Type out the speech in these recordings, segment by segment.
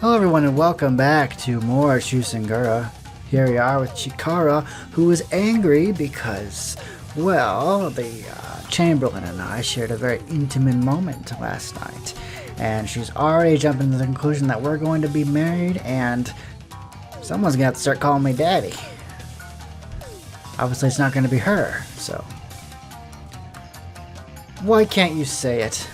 Hello everyone and welcome back to more ChuSingura. Here we are with Chikara, who is angry because, well, the Chamberlain and I shared a very intimate moment last night. And she's already jumping to the conclusion that we're going to be married and someone's going to have to start calling me daddy. Obviously it's not going to be her, so... Why can't you say it?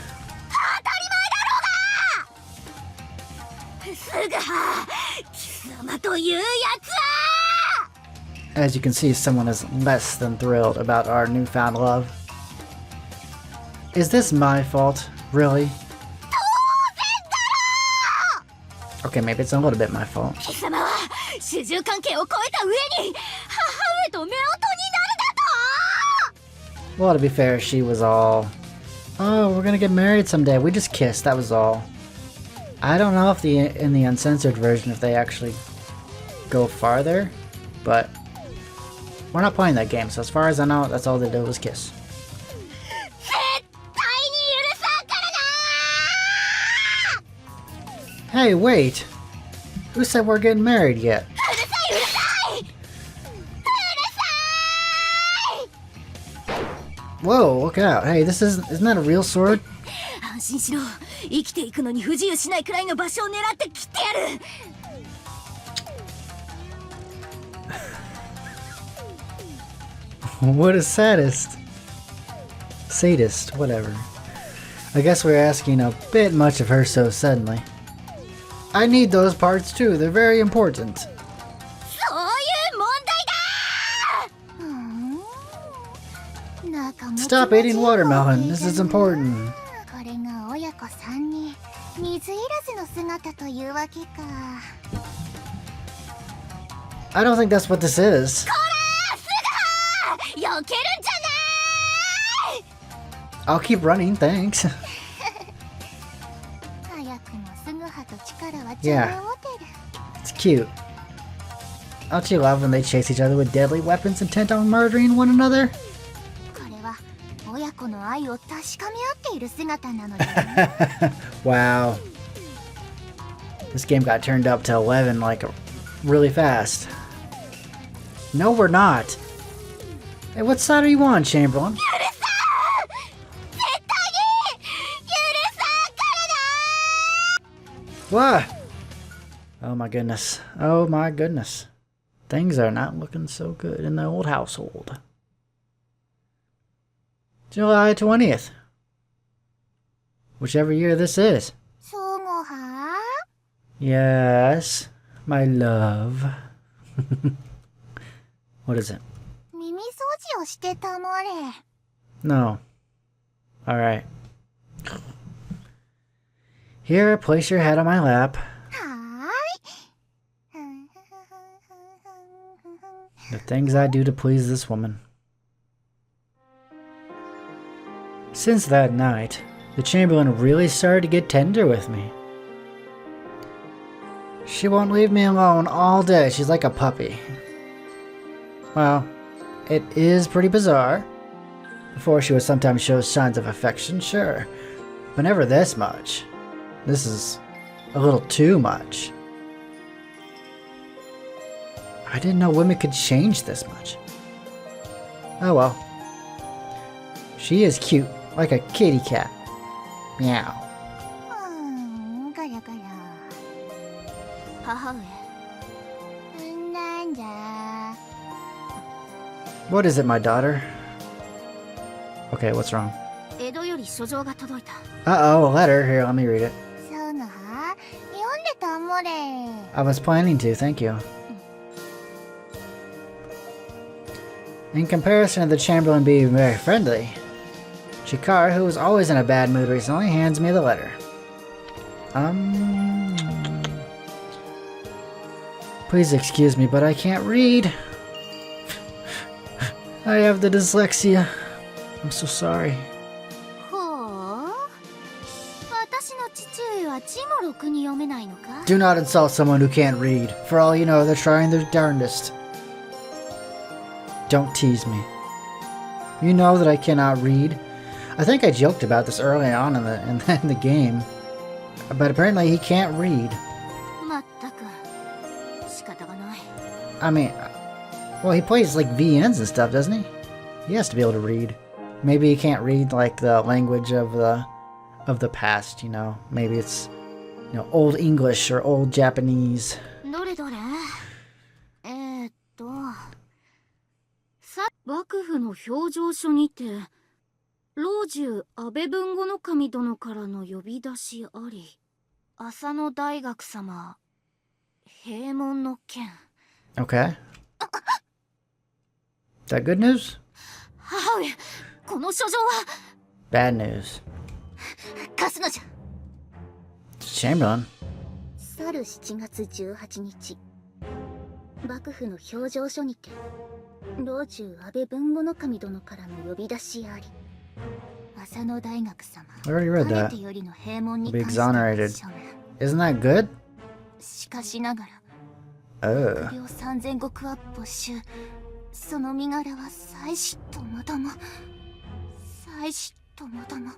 As you can see, someone is less than thrilled about our newfound love. Is this my fault? Really? Okay, maybe it's a little bit my fault. Well, to be fair, she was all, oh, we're gonna get married someday. We just kissed, that was all. I don't know if in the uncensored version if they actually go farther, but we're not playing that game, so as far as I know, that's all they did was kiss. Hey, wait! Who said we're getting married yet? Whoa, look out. Hey, isn't that a real sword? What a sadist. Sadist, whatever. I guess we're asking a bit much of her so suddenly. I need those parts too, they're very important. Stop eating watermelon, this is important. I don't think that's what this is. I'll keep running, thanks. Yeah, it's cute. Don't you love when they chase each other with deadly weapons intent on murdering one another? Wow. This game got turned up to 11 like really fast. No, we're not. Hey, what side are you on, Chamberlain? What? Oh my goodness. Oh my goodness. Things are not looking so good in the old household. July 20th. Whichever year this is. Yes, my love. What is it? No. Alright. Here, place your head on my lap. The things I do to please this woman. Since that night, the Chamberlain really started to get tender with me. She won't leave me alone all day. She's like a puppy. Well, it is pretty bizarre. Before, she would sometimes show signs of affection, sure, but never this much. This is a little too much. I didn't know women could change this much. Oh well. She is cute, like a kitty cat. Meow. What is it, my daughter? Okay, what's wrong? Uh-oh, a letter. Here, let me read it. I was planning to, thank you. In comparison to the Chamberlain being very friendly, Chikara, who was always in a bad mood recently, hands me the letter. Please excuse me, but I can't read. I have the dyslexia. I'm so sorry. Do not insult someone who can't read. For all you know, they're trying their darndest. Don't tease me. You know that I cannot read. I think I joked about this early on in the game, but apparently he can't read. I mean, well, he plays like VNs and stuff, doesn't he? He has to be able to read. Maybe he can't read like the language of the past, you know. Maybe it's, you know, old English or old Japanese. 幕府の評定所にて老中安倍文後の神殿からの呼び出しあり、浅野大学様閉門の件。 Okay. Is that good news? 母上、この書状は Bad news. 貸すのじゃ。 Chamberlain. 去る7月18日、幕府の評定所にて老中安倍文後の神殿からの呼び出しあり、浅野大学様 I already read か that. ねてよりの閉門に Be 関しての exonerated. 書面。 Isn't that good? しかしながら Oh. 無料3000石は没収。その身柄は妻子ともども。妻子ともども。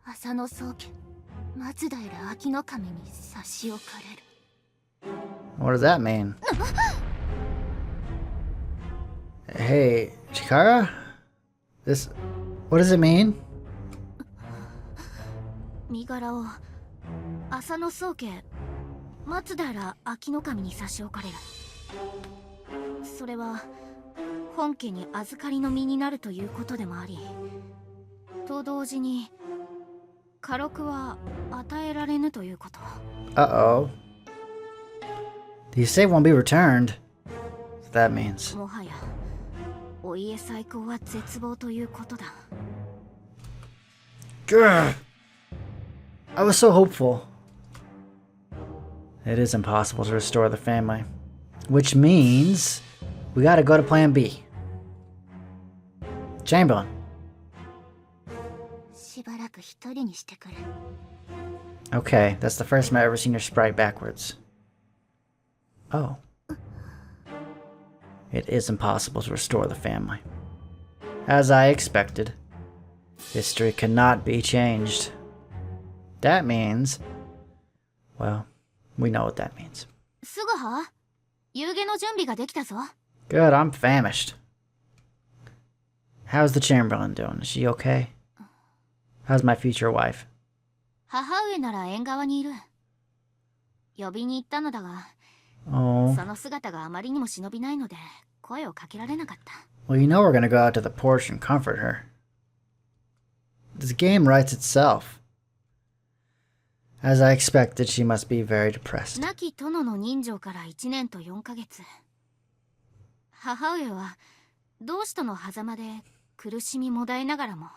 浅野宗家松平明の神に差し置かれる。 What does that mean? Hey, Chikara? This... What does it mean? 身柄を浅野宗家松平明の神に差し置かれる。それは本家に預かりの身になるということでもあり、と同時に家禄は与えられぬということ。 Uh-oh. The estate won't be returned. That means. もはやお家再興は絶望ということだ。 Grr. I was so hopeful. It is impossible to restore the family. Which means we gotta go to plan B. Chamberlain. しばらく一人にしてくれ。 Okay, that's the first time I've ever seen your sprite backwards. Oh. It is impossible to restore the family. As I expected, history cannot be changed. That means... Well, we know what that means. すぐは夕げの準備ができたぞ。 Good, I'm famished. How's the Chamberlain doing? Is she okay? How's my future wife? 母上なら縁側にいる。呼びに行ったのだが、 Oh. その姿があまりにも忍びないので声をかけられなかった。 Well, you know we're gonna go out to the porch and comfort her. This game writes itself. As I expected, she must be very depressed. 亡き殿の人情から1年と4ヶ月。母上は同志との狭間で苦しみもだえながらも、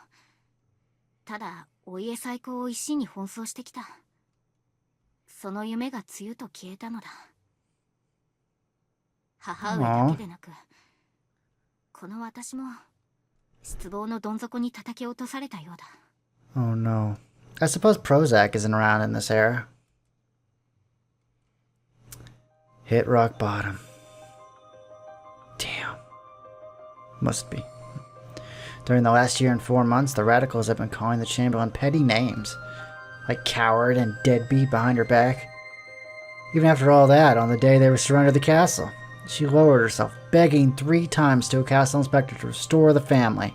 ただお家再興を一心に奔走してきた。その夢が梅雨と消えたのだ。母上だけでなく、この私も失望のどん底に叩き落とされたようだ。 Oh no. I suppose Prozac isn't around in this era. Hit rock bottom. Damn. Must be. During the last year and 4 months, the radicals have been calling the Chamberlain petty names, like coward and deadbeat behind her back. Even after all that, on the day they were surrendered the castle, she lowered herself, begging 3 times to a castle inspector to restore the family.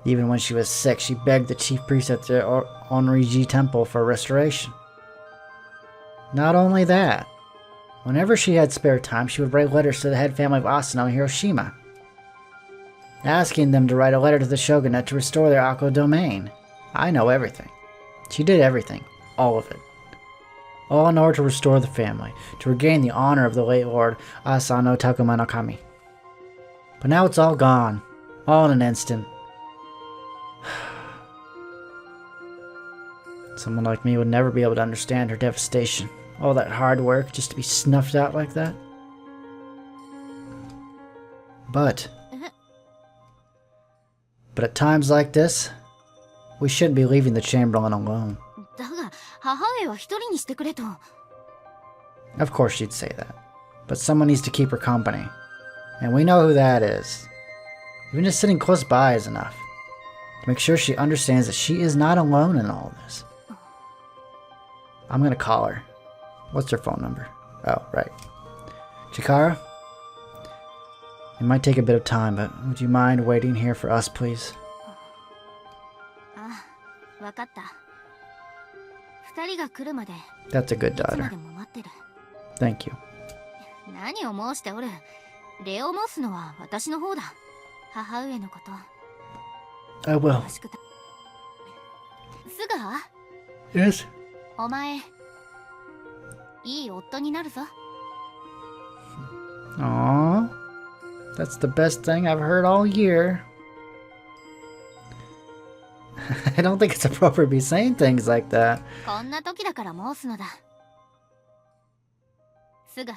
Even when she was sick, she begged the chief priest at the Onriji temple for restoration. Not only that, whenever she had spare time, she would write letters to the head family of Asano in Hiroshima, asking them to write a letter to the shogunate to restore their Akko domain. I know everything. She did everything. All of it. All in order to restore the family, to regain the honor of the late Lord Asano Takuma no Kami. But now it's all gone. All in an instant. Someone like me would never be able to understand her devastation. All that hard work just to be snuffed out like that. But at times like this, we shouldn't be leaving the Chamberlain alone. だが母上は一人にしてくれと。 Of course she'd say that. But someone needs to keep her company. And we know who that is. Even just sitting close by is enough. To make sure she understands that she is not alone in all this. I'm gonna call her. What's her phone number? Oh, right. Chikara? It might take a bit of time, but would you mind waiting here for us, please? ああ、わかった。二人が来るまで That's a good いつま daughter. でも待ってる。 Thank you. 何を申しておる。礼を申すのは私の方だ。母上のこと。 I will. よろしくた。すが Yes? お前、いい夫になるぞ。 Aww. That's the best thing I've heard all year. I don't think it's appropriate to be saying things like that. こんな時だから申すのだ。すが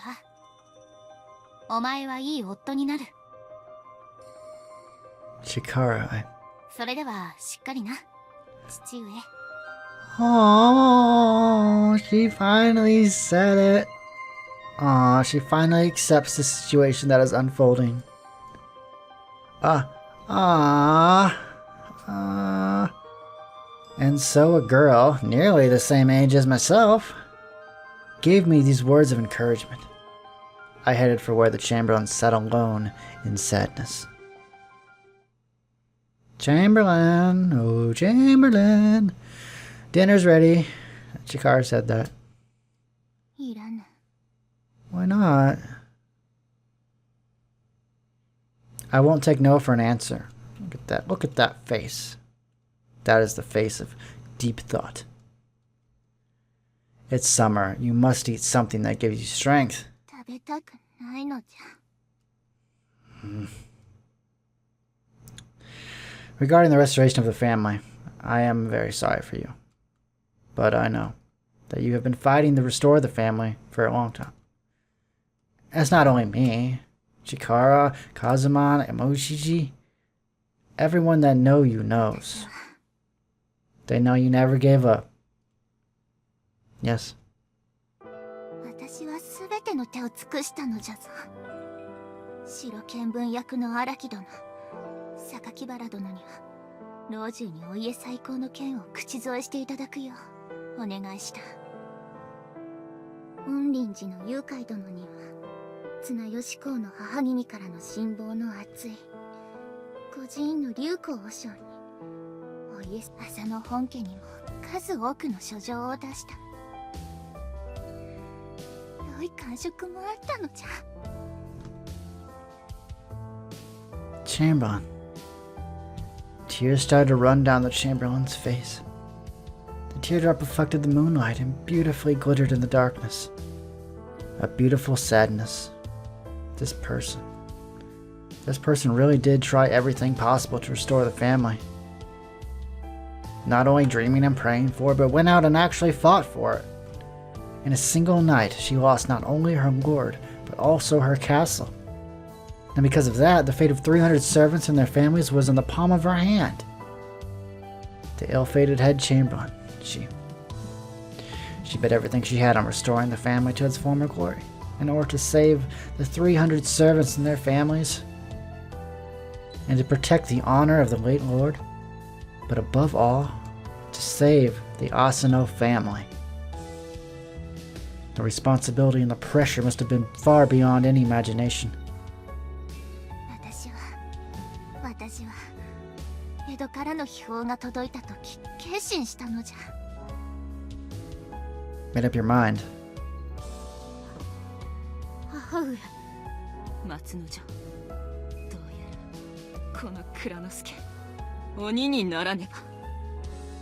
お前はいい夫になる。 Chikara, それではしっかりな、父上。 Oh, she finally said it. Aw, she finally accepts the situation that is unfolding. And so a girl, nearly the same age as myself, gave me these words of encouragement. I headed for where the Chamberlain sat alone in sadness. Chamberlain, oh Chamberlain, dinner's ready. Chikara said that. いらぬ。 Why not? I won't take no for an answer. Look at that. Look at that face. That is the face of deep thought. It's summer. You must eat something that gives you strength. 食べたくないのじゃ。 Regarding the restoration of the family, I am very sorry for you. But I know that you have been fighting to restore the family for a long time. And it's not only me. Chikara, Kazuma, Emoshiji. Everyone that know you knows. They know you never gave up. Yes. 私はすべての手を尽くしたのじゃぞ。白見聞役の荒木殿、榊原殿には老中にお家最高の剣を口添えしていただくようお願いした。雲林寺の誘拐殿には綱吉公の母君からの信望の厚い御寺院の龍光和尚にお家浅野本家にも数多くの書状を出した。良い感触もあったのじゃ。 Chamberlain. Tears started to run down the Chamberlain's face. The teardrop reflected the moonlight and beautifully glittered in the darkness. A beautiful sadness. This person really did try everything possible to restore the family. Not only dreaming and praying for it, but went out and actually fought for it. In a single night, she lost not only her lord, but also her castle. And because of that, the fate of 300 servants and their families was in the palm of her hand. The ill-fated head chamberlain, she bet everything she had on restoring the family to its former glory, in order to save the 300 servants and their families, and to protect the honor of the late lord, but above all, to save the Asano family. The responsibility and the pressure must have been far beyond any imagination. 私は江戸からの秘宝が届いた時決心したのじゃ。 Made up your mind. 母上、松之丞、どうやらこの蔵之介鬼にならね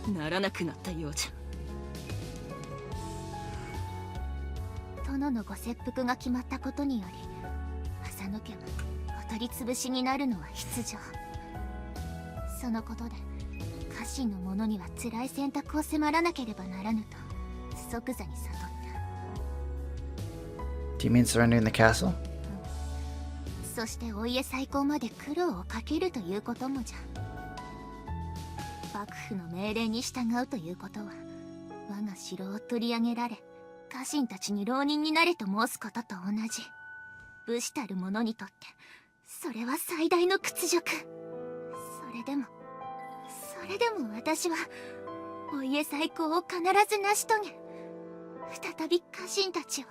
ばならなくなったようじゃ。殿のご切腹が決まったことにより浅野家はお取り潰しになるのは必定。そのことで家臣の者には辛い選択を迫らなければならぬと即座に悟った。 Do you mean surrendering the castle? そしてお家再興まで苦労をかけるということもじゃ。幕府の命令に従うということは我が城を取り上げられ家臣たちに浪人になれと申すことと同じ。武士たる者にとってそれは最大の屈辱。それでも私はお家再興を必ず成し遂げ再び家臣たちを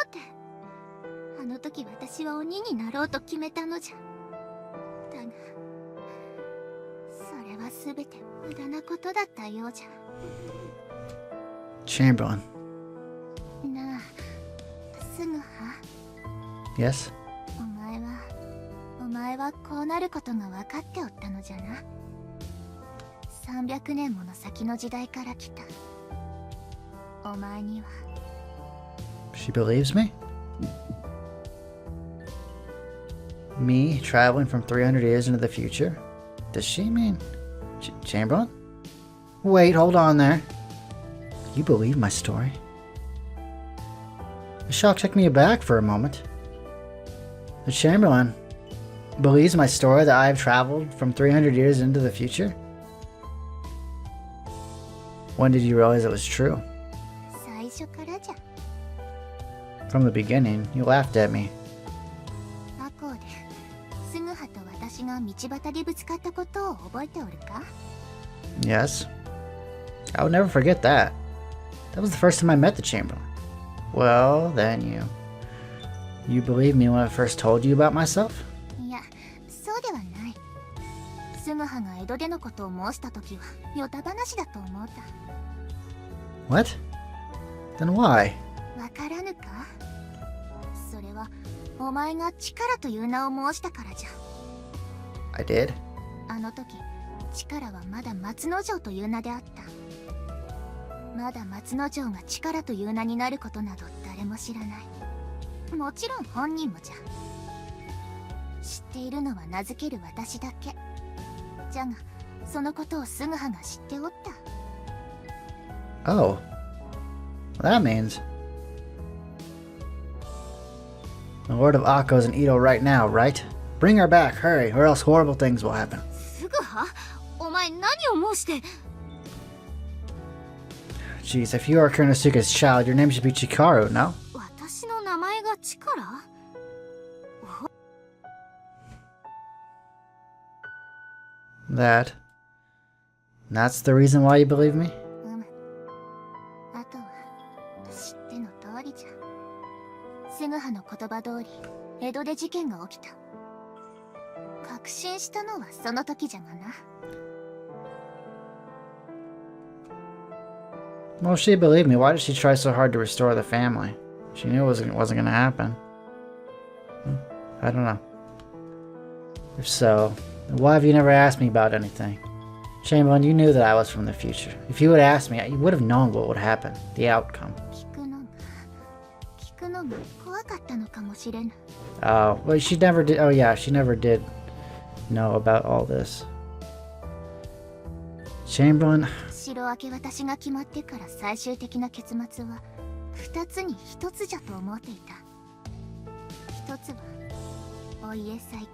て。あの時私は鬼になろうと決めたのじゃ。だがそれは全て無駄なことだったようじゃ。 Chamberlain. なあ、すぐは Yes? お前はこうなることが分かっておったのじゃな。300年もの先の時代から来たお前には。 She believes me? Me traveling from 300 years into the future? Does she mean Chamberlain? Wait, hold on there. You believe my story? The shock took me aback for a moment. The Chamberlain believes my story that I've traveled from 300 years into the future? When did you realize it was true? 最初からじゃ。 From the beginning, you laughed at me. 赤穂ですぐはと私が道端でぶつかったことを覚えておるか？ Yes. I would never forget that. That was the first time I met the Chamberlain. Well, then you believed me when I first told you about myself? いや、そうではない。すぐはが江戸でのことを申したときはヨタ話だと思うた。 What? Then why? わからぬか？それはお前が力という名を申したからじゃ。 I did? あの時力はまだ松之丞という名であった。まだ松之丞が力という名になることなど誰も知らない。もちろん本人もじゃ。知っているのは名付ける私だけじゃが、そのことをすぐはが知っておった。 Oh. Well, that means... The Lord of Akko's in Edo right now, right? Bring her back, hurry, or else horrible things will happen. すぐは？お前何を申して。 Jeez, if you are Kurinosuke's child, your name should be Chikaru, no? 私の名前が力？ That's the reason why you believe me? あとは知っての通りじゃ。すぐはの言葉通り江戸で事件が起きた。確信したのはその時じゃがな。 Well, if she believed me, why did she try so hard to restore the family? She knew it wasn't gonna happen. I don't know. If so, why have you never asked me about anything? Chamberlain, you knew that I was from the future. If you had asked me, you would have known what would happen, the outcome. 聞くのが怖かったのかもしれぬ。 Oh, well, she never did. Oh, yeah, she never did know about all this. Chamberlain. 城明け渡しが決まってから最終的な結末は2つに1つじゃと思っていた。1つはお家再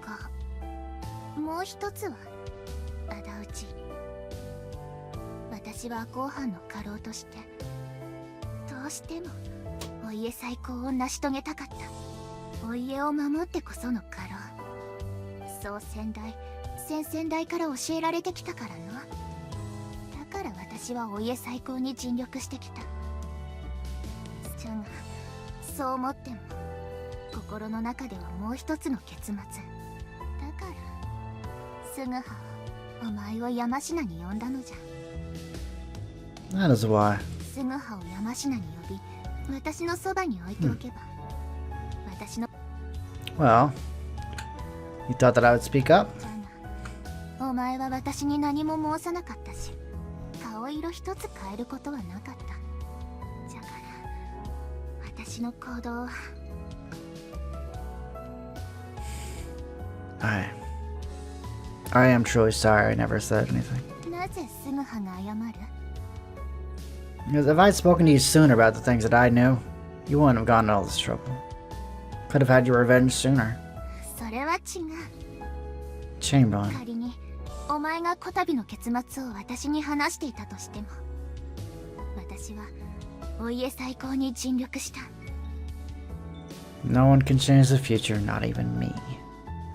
興、もう1つは仇討ち。私は公藩の家老としてどうしてもお家再興を成し遂げたかった。お家を守ってこその家老、そう先々代から教えられてきたからな。だから私はお家再興に尽力してきた。じゃがそう思っても心の中ではもう一つの結末だから、すぐはお前を山科に呼んだのじゃ。 That is why. すぐはを山科に呼び私のそばに置いておけば、私の Well, you thought that I would speak up? じゃがお前は私に何も申さなかったし、顔色一つ変えることはなかった。じゃから私の行動は I am truly sorry I never said anything. なぜすぐはが謝る？ Because if I'd spoken to you sooner about the things that I knew, you wouldn't have gone to all this trouble. Could have had your revenge sooner. それは違う。 Chamberlain. 仮にお前がこたびの結末を私に話していたとしても、私はお家再興に尽力した。 No one can change the future, not even me.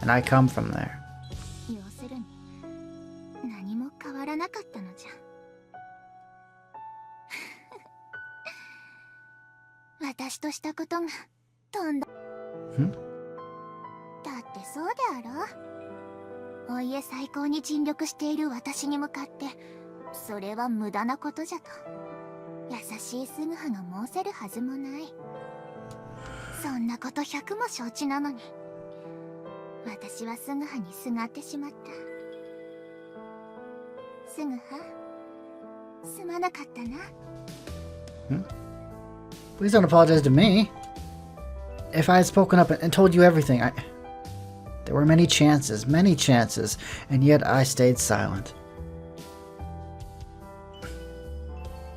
And I come from there. 要するに何も変わらなかったのじゃ。私としたことがたんだ。ん?だってそうであろ。お家最高に尽力している私に向かって、それは無駄なことじゃと。優しいスグハが申せるはずもない。そんなこと100も承知なのに、私はスグハにすがってしまった。スグハ、すまなかったな。Please don't apologize to me. If I had spoken up and told you everything, there were many chances, and yet I stayed silent.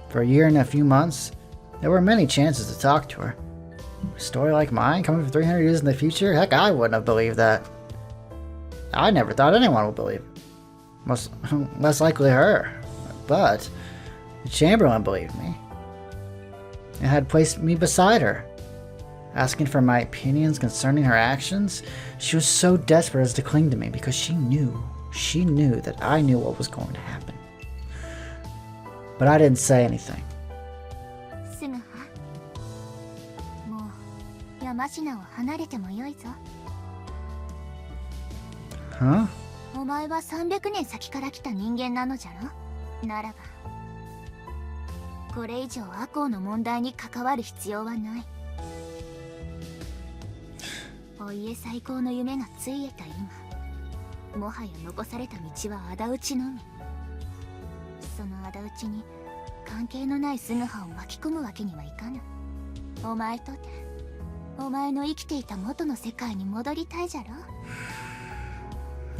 For a year and a few months, there were many chances to talk to her. A story like mine, coming from 300 years in the future? Heck, I wouldn't have believed that. I never thought anyone would believe it. Less likely her. But the Chamberlain believed me. And had placed me beside her. Asking for my opinions concerning her actions, she was so desperate as to cling to me because she knew that I knew what was going to happen. But I didn't say anything. スグハ、もう山科を離れてもよいぞ。Huh? お前は300年先から来た人間なのじゃろ。ならば、これ以上アコウの問題に関わる必要はない。お家最高の夢がついえた今、もはや残された道は仇討ちのみ。その仇討ちに関係のないスグハを巻き込むわけにはいかぬ。お前とて、お前の生きていた元の世界に戻りたいじゃろ。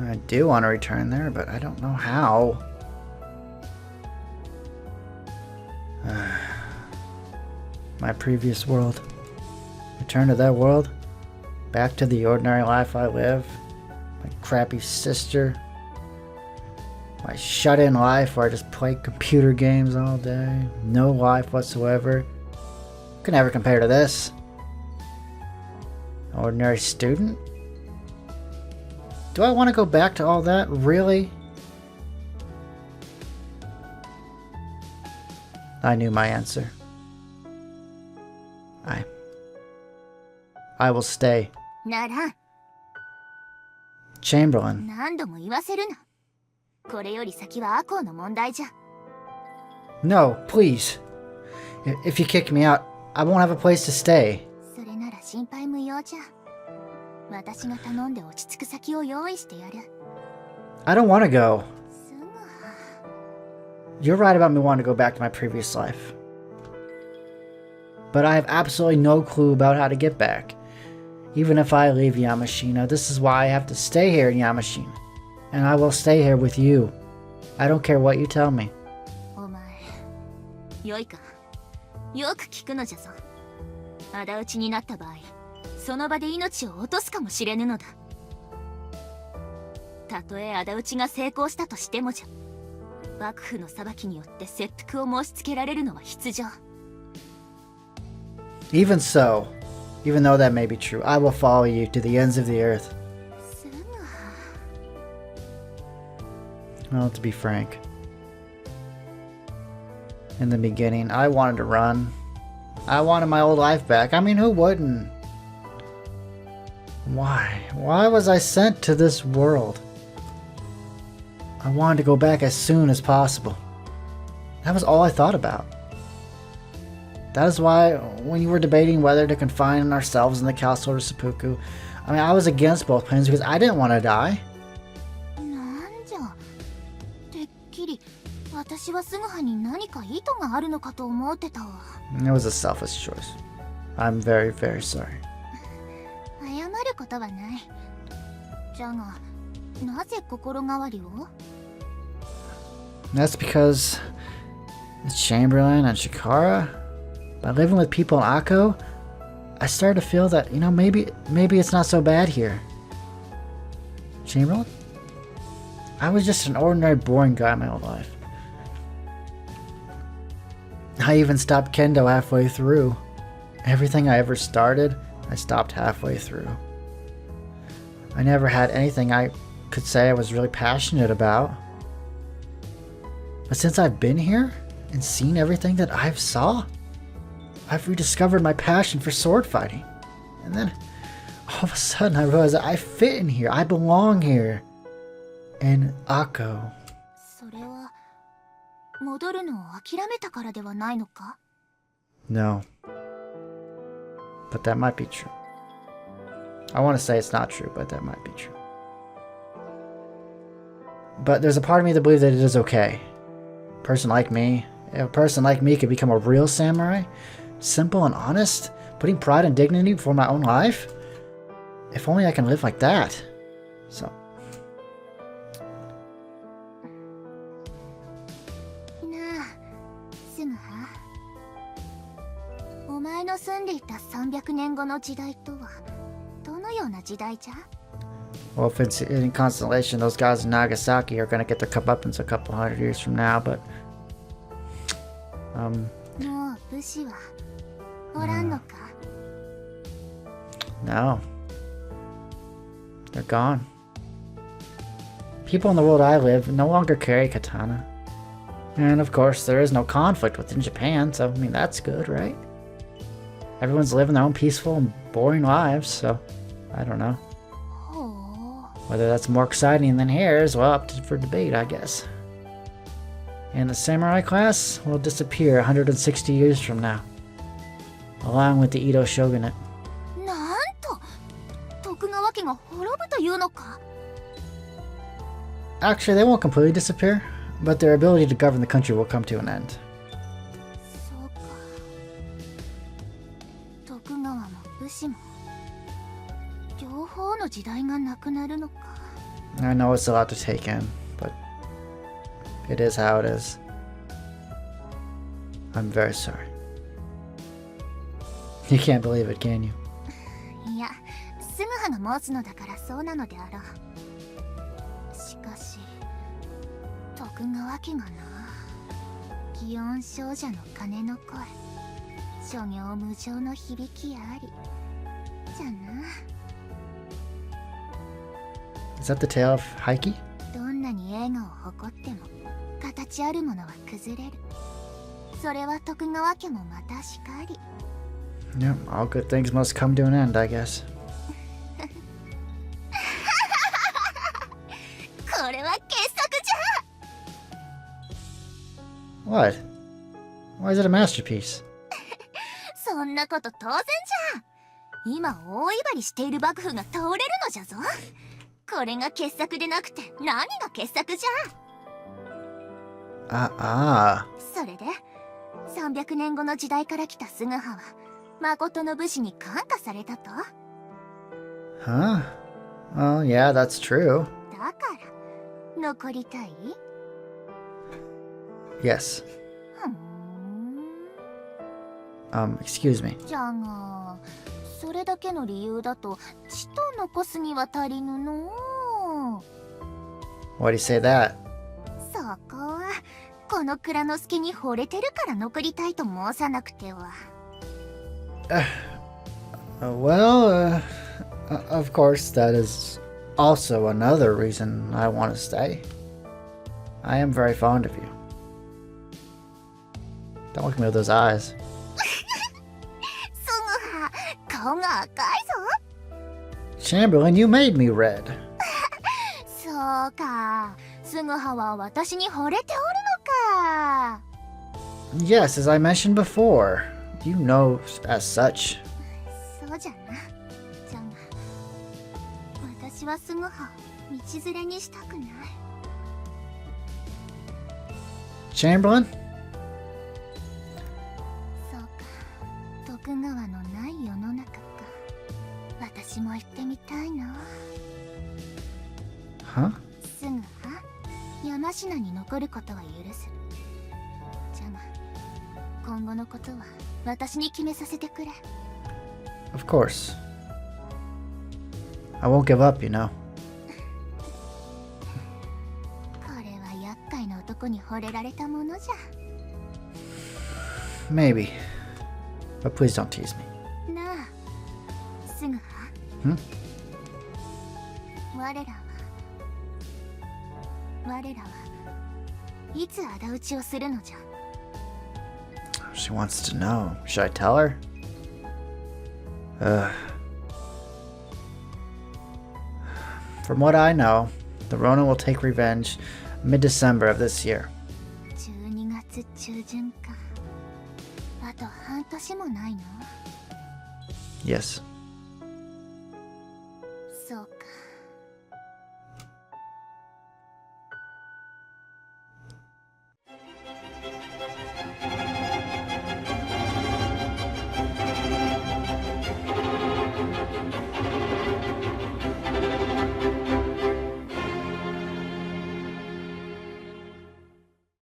I do want to return there, but I don't know how. My previous world. Return to that world? Back to the ordinary life I live? My crappy sister? My shut-in life where I just play computer games all day? No life whatsoever? Could never compare to this. Ordinary student? Do I want to go back to all that? Really? I knew my answer. I will stay. ならん。Chamberlain. 何度も言わせるな。これより先はアコウの問題じゃ。No, please. If you kick me out, I won't have a place to stay. それなら心配無用じゃ。私が頼んで落ち着く先を用意してやる。I don't want to go. すぐ。You're right about me wanting to go back to my previous life. But I have absolutely no clue about how to get back. Even if I leave Yamashina, this is why I have to stay here in Yamashina. And I will stay here with you. I don't care what you tell me. お前、よいか。よく聞くのじゃぞ。仇討ちになった場合、その場で命を落とすかもしれぬのだ。たとえ仇討ちが成功したとしてもじゃ。幕府の裁きによって切腹を申し付けられるのは必要。Even so, even though that may be true, I will follow you to the ends of the earth. すぐ。Well, to be frank, in the beginning, I wanted to run. I wanted my old life back. I mean, who wouldn't? Why? Why was I sent to this world? I wanted to go back as soon as possible. That was all I thought about. That is why, when you were debating whether to confine ourselves in the castle or seppuku, I mean, I was against both plans because I didn't want to die. なんじゃ。てっきり、私はスグハに何か意図があるのかと思ってたわ。It was a selfish choice. I'm very, very sorry. 謝ることはない。じゃが、なぜ心変わりを？ That's because the Chamberlain and Chikara, by living with people in Akko, I started to feel that, maybe it's not so bad here. Chamberlain? I was just an ordinary, boring guy my whole life. I even stopped kendo halfway through. Everything I ever started, I stopped halfway through. I never had anything I could say I was really passionate about. But since I've been here and seen everything that I've saw, I've rediscovered my passion for sword fighting. And then all of a sudden I realized that I fit in here. I belong here. And Akko. それは戻るのを諦めたからではないのか? No. But that might be true. I want to say it's not true, but that might be true. But there's a part of me that believes that it is okay. A person like me, if a person like me could become a real samurai, simple and honest, putting pride and dignity before my own life, if only I can live like that. So. なあ、スムハ。お前の住んでいた300年後の時代とはどのような時代じゃ? Well, if it's in Constellation, those guys in Nagasaki are gonna get their comeuppance a couple hundred years from now, but... もう武士はおらんのか? No. They're gone. People in the world I live no longer carry katana. And of course, there is no conflict within Japan, so I mean, that's good, right? Everyone's living their own peaceful and boring lives, so I don't know. Whether that's more exciting than here is, well, for debate, I guess. And the samurai class will disappear 160 years from now, along with the Edo shogunate. なんと、徳川家が滅ぶというのか? Actually, they won't completely disappear, but their ability to govern the country will come to an end. そうか。徳川も武士も両方の時代がなくなるのか。 I know it's a lot to take in, but it is how it is. I'm very sorry. You can't believe it, can you? いや、スムハが申すのだからそうなのであろう。しかし、徳川家がな、祇園少女の鐘の声、諸行無常の響きあり、じゃな。 Is that the tale of Heike? どんなに栄華を誇っても形あるものは崩れる。それは徳川家もまたしかり。 Yep, all good things must come to an end, I guess. これは傑作じゃ。 What? Why is it a masterpiece? そんなこと当然じゃ。今大威張りしている幕府が倒れるのじゃぞ。これが傑作でなくて何が傑作じゃ。それで300年後の時代から来たスグハは誠の武士に感化されたと? Huh? Well, yeah, that's true. だから残りたい? Yes. Excuse me. じゃがそれだけの理由だと血と残すには足りぬの。 Why do you say that? そこはこの蔵之介に惚れてるから残りたいと申さなくては。Well, of course, that is also another reason I want to stay. I am very fond of you. Don't look at me with those eyes. スグハ、顔が赤いぞ。 Chamberlain, you made me red. そうか、スグハは私に惚れておるのか。 Yes, as I mentioned before. You know as such. そうじゃな。じゃが私はスグハを道連れにしたくない。 Chamberlain? そうか、徳川のない世の中か。私も行ってみたいな。 Huh? スグハ、山科に残ることは許す。じゃが今後のことは私に決めさせてくれ。 Of course. I won't give up, you know. これは厄介な男に惚れられたものじゃ。 Maybe. But please don't tease me. なあ、スグハ。 我らはいつ仇討ちをするのじゃ。 She wants to know. Should I tell her? from what I know, the Ronin will take revenge mid-December of this year. 12月中旬か。あと半年もないの？ Yes. そうか。